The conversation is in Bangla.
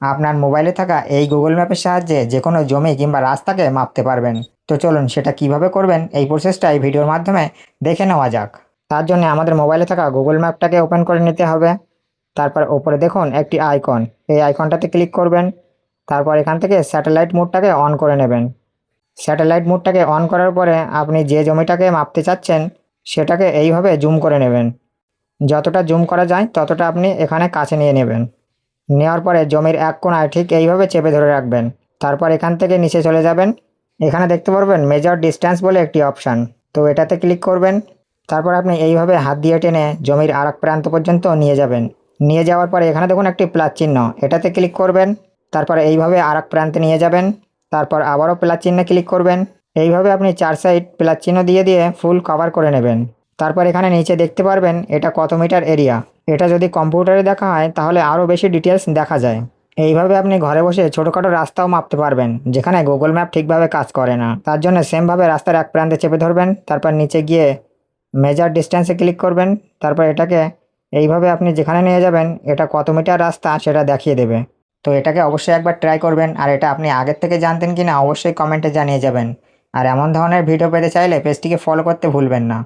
আপনার মোবাইলে থাকা এই গুগল ম্যাপের সাহায্যে যে কোনো জমি কিংবা রাস্তাকে মাপতে পারবেন। তো চলুন সেটা কিভাবে করবেন এই প্রসেসটা এই ভিডিওর মাধ্যমে দেখে নেওয়া যাক। তার জন্য আমাদের মোবাইলে থাকা গুগল ম্যাপটাকে ওপেন করে নিতে হবে। তারপর ওপরে দেখুন একটি আইকন, এই আইকনটাতে ক্লিক করবেন। তারপর এখান থেকে স্যাটেলাইট মোডটাকে অন করে নেবেন। স্যাটেলাইট মোডটাকে অন করার পরে আপনি যে জমিটাকে মাপতে চাচ্ছেন সেটাকে এইভাবে জুম করে নেবেন। যতটা জুম করা যায় ততটা আপনি এখানে কাছে নিয়ে নেবেন। নেওয়ার পরে জমির এক কোণায় ঠিক এইভাবে চেপে ধরে রাখবেন। তারপর এখান থেকে নিচে চলে যাবেন। এখানে দেখতে পারবেন মেজার ডিস্ট্যান্স বলে একটি অপশান, তো এটাতে ক্লিক করবেন। তারপর আপনি এইভাবে হাত দিয়ে টেনে জমির আর এক প্রান্ত পর্যন্ত নিয়ে যাবেন। নিয়ে যাওয়ার পরে এখানে দেখুন একটি প্লাস চিহ্ন, এটাতে ক্লিক করবেন। তারপরে এইভাবে আর এক প্রান্তে নিয়ে যাবেন। তারপর আবারও প্লাস চিহ্নে ক্লিক করবেন। এইভাবে আপনি 4 সাইড প্লাস চিহ্ন দিয়ে দিয়ে ফুল কভার করে নেবেন। তারপর এখানে নিচে দেখতে পারবেন এটা কত মিটার এরিয়া। এটা যদি কম্পিউটারে দেখা হয় তাহলে আরও বেশি ডিটেলস দেখা যায়। এইভাবে আপনি ঘরে বসে ছোটোখাটো রাস্তাও মাপতে পারবেন যেখানে গুগল ম্যাপ ঠিকভাবে কাজ করে না। তার জন্য সেমভাবে রাস্তার এক প্রান্তে চেপে ধরবেন, তারপর নিচে গিয়ে মেজার ডিস্ট্যান্সে ক্লিক করবেন। তারপর এটাকে এইভাবে আপনি যেখানে নিয়ে যাবেন এটা কত মিটার রাস্তা সেটা দেখিয়ে দেবে। তো এটাকে অবশ্যই একবার ট্রাই করবেন, আর এটা আপনি আগের থেকে জানতেন কি না অবশ্যই কমেন্টে জানিয়ে যাবেন। আর এমন ধরনের ভিডিও পেতে চাইলে পেজটিকে ফলো করতে ভুলবেন না।